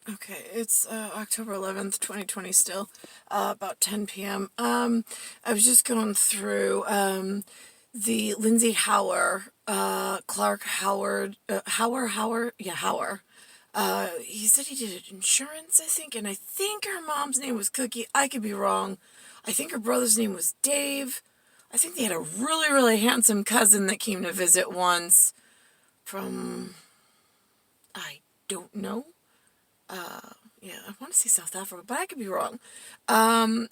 Okay, it's October 11th, 2020 still, about 10 p.m. I was just going through the Lindsay Hauer, Clark Howard, Hauer. He said he did insurance, I think, and I think her mom's name was Cookie. I could be wrong. I think her brother's name was Dave. I think they had a really, really handsome cousin that came to visit once from, I don't know. Yeah, I want to say South Africa, but I could be wrong. And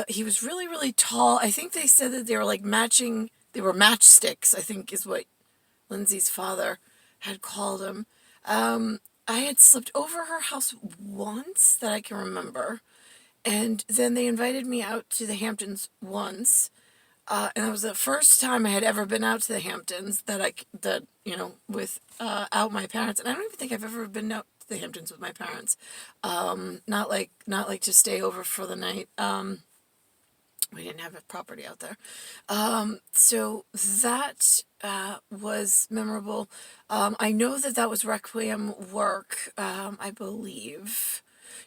he was really, really tall. I think they said that they were like matching, they were matchsticks, I think is what Lindsay's father had called him. I had slept over her house once that I can remember. And then they invited me out to the Hamptons once. And that was the first time I had ever been out to the Hamptons without my parents. And I don't even think I've ever been out to the Hamptons with my parents. Not like to stay over for the night. We didn't have a property out there. So that was memorable. I know that was Requiem work, I believe.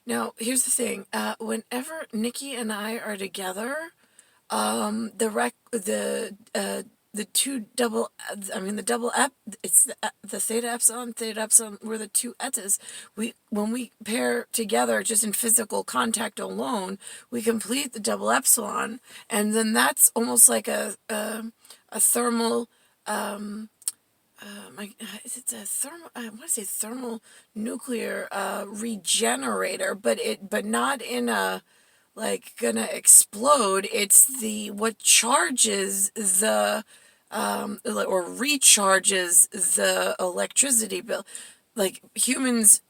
Now, here's the thing. Whenever Nikki and I are together, the two double, I mean the double ep, it's the theta epsilon were the two etas. When we pair together just in physical contact alone, we complete the double epsilon, and then that's almost like a thermal, it's a thermal, I want to say thermal nuclear regenerator, but not in a like gonna explode. It's what charges the or recharges the electricity bill. Like humans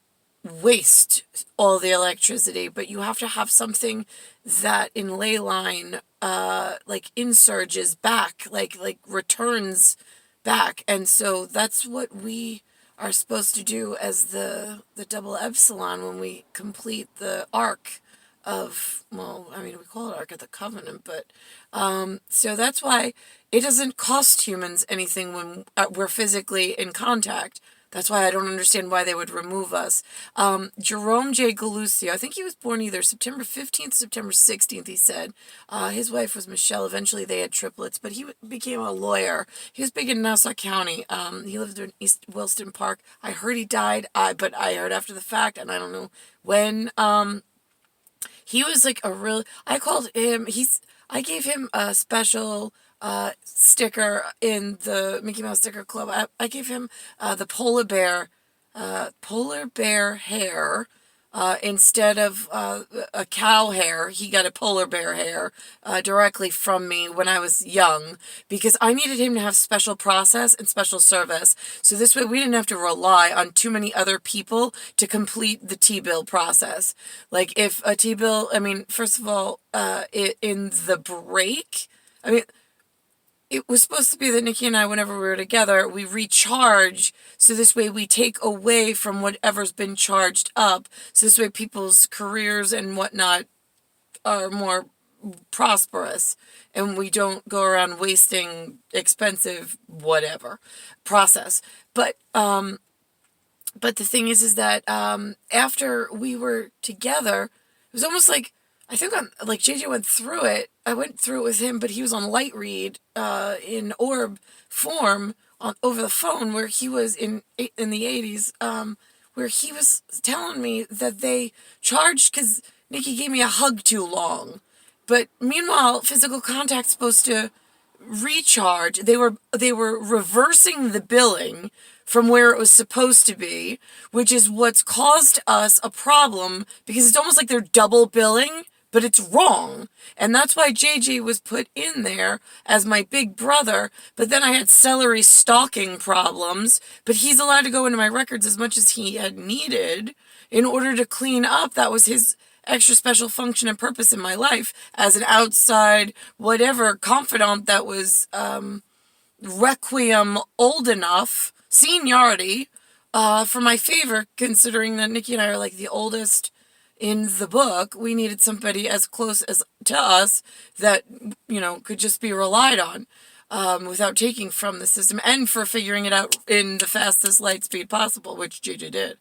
waste all the electricity, but you have to have something that in ley line like insurges back, like returns back. And so that's what we are supposed to do as the double epsilon when we complete the arc of, well, I mean, we call it Ark of the Covenant, but so that's why it doesn't cost humans anything when we're physically in contact. That's why I don't understand why they would remove us. Jerome J. Galucio, I think he was born either September 15th, September 16th, he said. His wife was Michelle. Eventually they had triplets, but he became a lawyer. He was big in Nassau County. He lived in East Wilson Park. I heard he died, but I heard after the fact, and I don't know when. He was like I called him, I gave him a special sticker in the Mickey Mouse Sticker Club. I gave him the polar bear hair. Instead of a cow hair, he got a polar bear hair directly from me when I was young, because I needed him to have special process and special service. So this way we didn't have to rely on too many other people to complete the T-bill process. Like if a T-bill, I mean, first of all, in the break, I mean, it was supposed to be that Nikki and I, whenever we were together, we recharge. So this way we take away from whatever's been charged up. So this way people's careers and whatnot are more prosperous. And we don't go around wasting expensive whatever process. But the thing is that after we were together, it was almost like, I think like JJ went through it. I went through it with him, but he was on light read in orb form over the phone, where he was in the 80s, where he was telling me that they charged because Nikki gave me a hug too long. But meanwhile, physical contact's supposed to recharge. They were reversing the billing from where it was supposed to be, which is what's caused us a problem, because it's almost like they're double billing, but it's wrong. And that's why JJ was put in there as my big brother. But then I had celery stalking problems, but he's allowed to go into my records as much as he had needed in order to clean up. That was his extra special function and purpose in my life as an outside whatever confidant that was Requiem old enough, seniority, for my favor, considering that Nikki and I are like the oldest in the book. We needed somebody as close as to us that, could just be relied on. without taking from the system, and for figuring it out in the fastest light speed possible, which JJ did.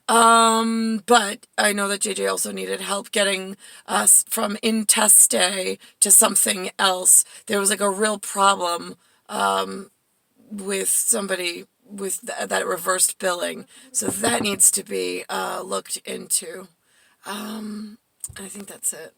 But I know that JJ also needed help getting us from intestate to something else. There was like a real problem with somebody with that reversed billing. So that needs to be looked into. I think that's it.